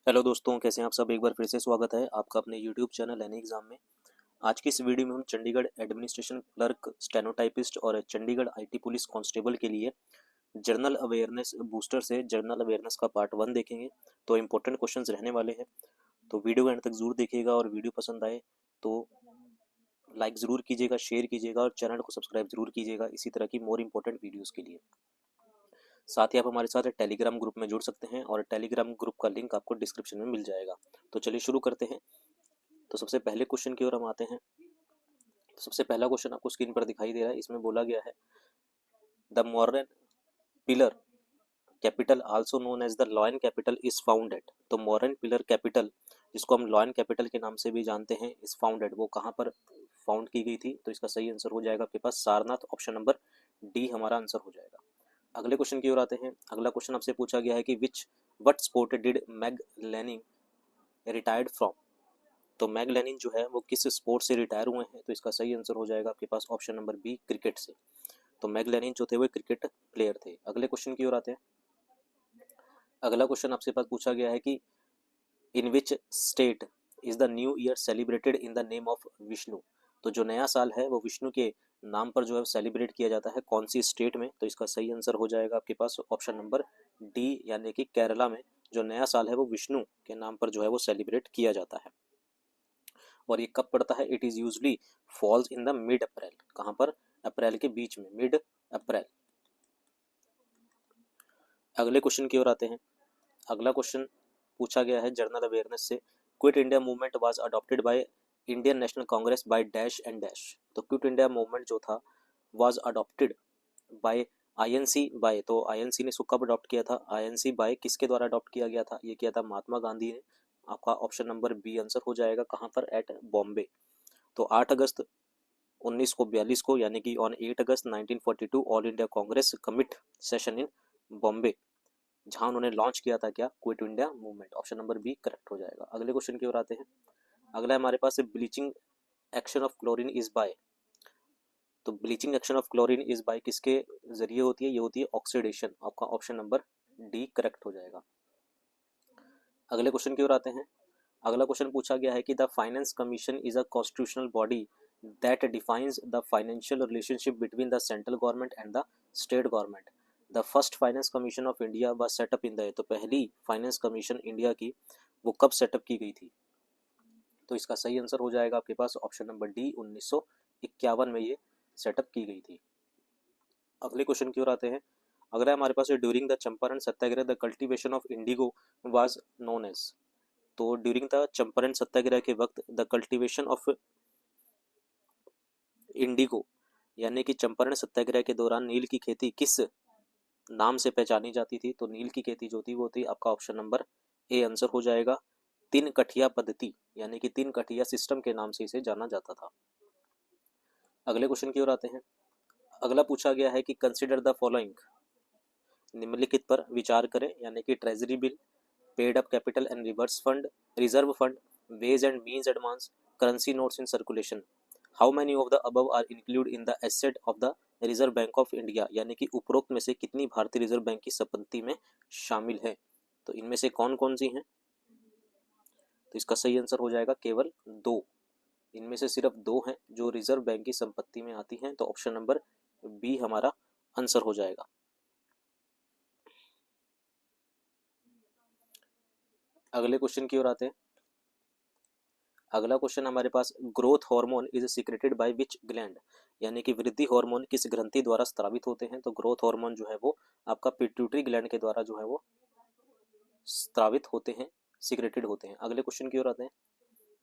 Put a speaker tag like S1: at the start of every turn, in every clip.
S1: Hello दोस्तों, कैसे हैं आप सब। एक बार फिर से स्वागत है आपका अपने यूट्यूब चैनल एनी एग्जाम में। आज की इस वीडियो में हम चंडीगढ़ एडमिनिस्ट्रेशन क्लर्क, स्टेनोटाइपिस्ट और चंडीगढ़ आईटी पुलिस कांस्टेबल के लिए जनरल अवेयरनेस बूस्टर से जनरल अवेयरनेस का पार्ट 1 देखेंगे। तो इंपॉर्टेंट क्वेश्चंस रहने वाले हैं, तो वीडियो को एंड तक जरूर देखिएगा। और वीडियो पसंद आए तो लाइक ज़रूर कीजिएगा, शेयर कीजिएगा और चैनल को सब्सक्राइब जरूर कीजिएगा इसी तरह की मोर इंपॉर्टेंट वीडियोज़ के लिए। साथ ही आप हमारे साथ टेलीग्राम ग्रुप में जुड़ सकते हैं और टेलीग्राम ग्रुप का लिंक आपको डिस्क्रिप्शन में मिल जाएगा। तो चलिए शुरू करते हैं। तो सबसे पहले क्वेश्चन की ओर हम आते हैं। तो सबसे पहला क्वेश्चन आपको स्क्रीन पर दिखाई दे रहा है। इसमें बोला गया है the Mauryan pillar capital also known as the lion capital is found at. तो मॉर्रेन पिलर कैपिटल, जिसको हम लॉयन कैपिटल के नाम से भी जानते हैं, इज फाउंड एट, वो कहाँ पर फाउंड की गई थी। तो इसका सही आंसर हो जाएगा आपके पास सारनाथ, ऑप्शन नंबर डी हमारा आंसर हो जाएगा। अगले क्वेश्चन की ओर आते हैं। अगला क्वेश्चन आपसे पूछा गया है कि which what sport did Meg Lanning retired from. तो मैग लेनिन जो है वो किस स्पोर्ट से रिटायर हुए हैं। तो इसका सही आंसर हो जाएगा आपके पास ऑप्शन नंबर बी, क्रिकेट से। तो मैग लेनिन जो थे वो क्रिकेट प्लेयर थे। अगले क्वेश्चन की ओर आते हैं। अगला क्वेश्चन आपसे पास पूछा गया है कि in which state is the new year celebrated in the name of Vishnu. तो जो नया साल है वो विष्णु के नाम पर जो है सेलिब्रेट किया जाता है, कौन सी स्टेट में। तो इसका सही आंसर हो जाएगा आपके पास ऑप्शन नंबर डी, यानी कि केरला में जो नया साल है वो विष्णु के नाम पर जो है वो सेलिब्रेट किया जाता है। और ये कब पड़ता है, it is usually falls in the mid April. कहाँ पर, अप्रैल के बीच में, मिड अप्रैल। अगले क्वेश्चन की ओर आते हैं। अगला क्वेश्चन पूछा गया है जनरल अवेयरनेस से, quit India movement was adopted by Indian National Congress by dash and dash. तो क्विट इंडिया मूवमेंट जो था was adopted by INC by, तो आईएनसी ने इसको कब अडॉप्ट किया था, आईएनसी बाय किसके द्वारा अडॉप्ट किया गया था, ये किया था महात्मा गांधी ने। आपका ऑप्शन नंबर बी आंसर हो जाएगा, कहाँ पर, एट बॉम्बे। तो 8 अगस्त 1942 को, यानी कि on 8 August 1942 all India Congress committee session in Bombay, जहां उन्होंने लॉन्च किया था क्या, quit India movement. Option number B correct हो जाएगा। अगले क्वेश्चन की ओर आते हैं। अगला हमारे पास bleaching action of chlorine is by. तो bleaching action of chlorine is by किसके जरिए होती है, ये होती है ऑक्सीडेशन। आपका ऑप्शन नंबर डी करेक्ट हो जाएगा। अगले क्वेश्चन की ओर आते हैं। अगला क्वेश्चन पूछा गया है कि the finance commission is a constitutional body that defines the financial relationship between the central government and the state government. The first finance commission of India was setup in the, तो पहली finance commission India की वो कब setup की गई थी। तो इसका सही आंसर हो जाएगा आपके पास ऑप्शन नंबर डी, 1951 में ये सेटअप की गई थी। अगले क्वेश्चन की ओर आते हैं। अगला हमारे पास है during the Champaran Satyagraha the cultivation of indigo was known as. तो ड्यूरिंग द चंपारण सत्याग्रह के वक्त द कल्टीवेशन ऑफ इंडिगो, यानी कि चंपारण सत्याग्रह के दौरान नील की खेती किस नाम से पहचानी जाती थी। तो नील की खेती जो थी वो थी आपका ऑप्शन नंबर ए आंसर हो जाएगा, तीन कठिया पद्धति, यानी कि तीन कठिया सिस्टम के नाम से इसे जाना जाता था। अगले क्वेश्चन की ओर आते हैं। अगला पूछा गया है कि कंसिडर द फॉलोइंग, निम्नलिखित पर विचार करें, यानी कि treasury bill, paid up capital and reverse fund, reserve fund, ways and means advance, currency notes in circulation. How many of the above are include in the asset of the Reserve Bank of India, यानी कि उपरोक्त में से कितनी भारतीय reserve bank की संपत्ति में शामिल है। तो इनमें से कौन कौन सी हैं। तो इसका सही आंसर हो जाएगा केवल दो, इनमें से सिर्फ दो हैं जो रिजर्व बैंक की संपत्ति में आती हैं। तो ऑप्शन नंबर बी हमारा आंसर हो जाएगा। अगले क्वेश्चन की ओर आते हैं। अगला क्वेश्चन हमारे पास, growth hormone is secreted by which gland, यानी कि वृद्धि हार्मोन किस ग्रंथि द्वारा स्रावित होते हैं। तो ग्रोथ हार्मोन जो है वो आपका पिट्यूटरी ग्लैंड के द्वारा जो है वो स्रावित होते हैं, सिक्रेटेड होते हैं। अगले क्वेश्चन की ओर आते हैं।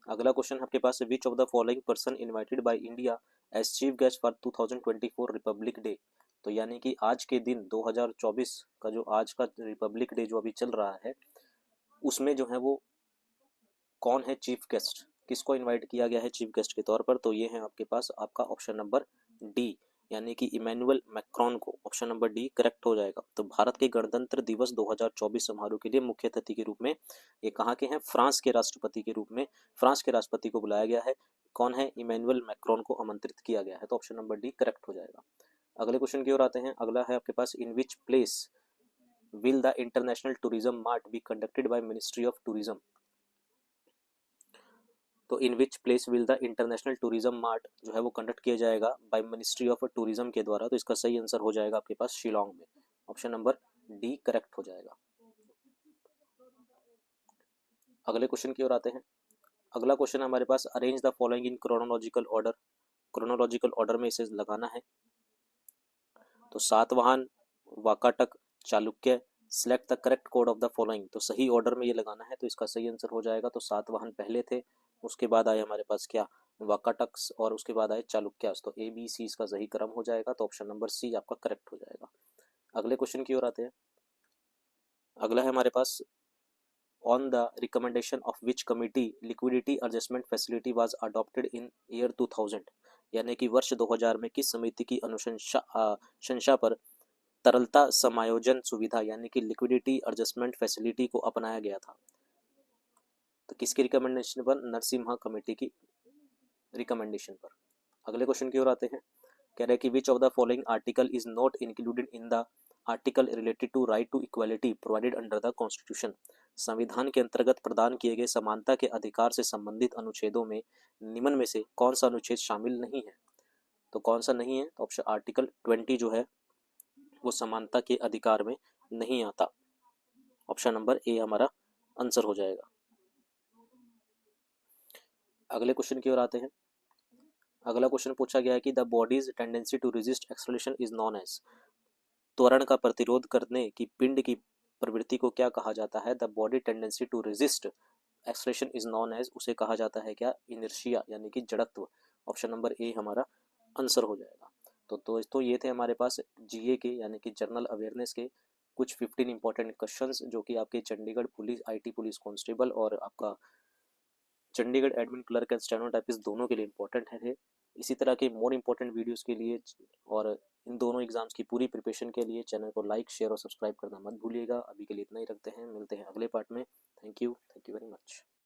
S1: अगला क्वेश्चन आपके पास, which of the following person invited by India as chief guest for 2024 republic day. तो यानी कि आज के दिन 2024 का जो आज का रिपब्लिक डे जो अभी चल रहा है, उसमें जो है वो कौन है चीफ गेस्ट, किसको इनवाइट किया गया है चीफ गेस्ट के तौर पर। तो ये है आपके पास आपका ऑप्शन नंबर डी, यानी कि इमैनुअल मैक्रोन को। ऑप्शन नंबर डी करेक्ट हो जाएगा। तो भारत के गणतंत्र दिवस 2024 समारोह के लिए मुख्य अतिथि के रूप में ये कहाँ के हैं, फ्रांस के राष्ट्रपति के रूप में फ्रांस के राष्ट्रपति को बुलाया गया है। कौन है, इमैनुअल मैक्रोन को आमंत्रित किया गया है। तो ऑप्शन नंबर डी करेक्ट हो जाएगा। अगले क्वेश्चन की ओर आते हैं। अगला है आपके पास, in which place will the international tourism mart be conducted by ministry of tourism. तो in which place will the international tourism mart जो है वो कंडक्ट किया जाएगा बाय मिनिस्ट्री ऑफ टूरिज्म के द्वारा। तो इसका सही आंसर हो जाएगा आपके पास शिलोंग में। ऑप्शन नंबर डी करेक्ट हो जाएगा। अगले क्वेश्चन की ओर आते हैं। अगला क्वेश्चन हमारे पास, arrange the following in chronological order. Chronological order में इसे लगाना है। तो Satavahana, Vakataka, Chalukya, select the correct code of the following. तो सही ऑर्डर में ये लगाना है। तो इसका सही आंसर हो जाएगा, तो सातवाहन पहले थे, उसके बाद आए हमारे पास क्या, वाकाटक्स, और उसके बाद आए चालुक्यास। तो ए बी सी इसका सही क्रम हो जाएगा। तो ऑप्शन नंबर सी आपका करेक्ट हो जाएगा। अगले क्वेश्चन की ओर आते हैं। अगला है हमारे पास, on the recommendation of which committee liquidity adjustment facility was adopted in year 2000। यानी कि वर्ष 2000 में किस समिति की अनुशंसा पर तरलता समायोजन सुविधा यानी कि लिक्विडिटी एडजस्टमेंट फैसिलिटी को अपनाया गया था। तो किसकी रिकमेंडेशन पर, नरसिम्हा कमेटी की रिकमेंडेशन पर। अगले क्वेश्चन की ओर आते हैं। कह रहे हैं कि which of the following article is not included in the article related to right to equality provided under the constitution. संविधान के अंतर्गत प्रदान किए गए समानता के अधिकार से संबंधित अनुच्छेदों में निम्न में से कौन सा अनुच्छेद शामिल नहीं है। तो कौन सा नहीं है, तो ऑप्शन आर्टिकल 20 जो है वो समानता के अधिकार में नहीं आता। ऑप्शन नंबर ए हमारा आंसर हो जाएगा। अगले क्वेश्चन की ओर आते हैं। अगला क्वेश्चन पूछा गया है कि the bodies tendency to resist acceleration is known as. त्वरण का प्रतिरोध करने की पिंड की प्रवृत्ति को क्या कहा जाता है। The body tendency to resist acceleration is known as, उसे कहा जाता है क्या, इनर्शिया यानी कि जड़त्व। ऑप्शन नंबर ए हमारा आंसर हो जाएगा। तो दोस्तों ये थे हमारे पास जीए के यानी कि जनरल अवेयरनेस के कुछ 15 इंपॉर्टेंट क्वेश्चंस जो कि आपके Chandigarh police, IT police constable और आपका Chandigarh admin clerk and stenotypist दोनों के लिए इंपॉर्टेंट है। इसी तरह के मोर इंपॉर्टेंट वीडियोस के लिए और इन दोनों एग्जाम्स की पूरी प्रिपरेशन के लिए चैनल को लाइक, शेयर और सब्सक्राइब करना मत भूलिएगा। अभी के लिए इतना ही रखते हैं, मिलते हैं अगले पार्ट में। Thank you very much.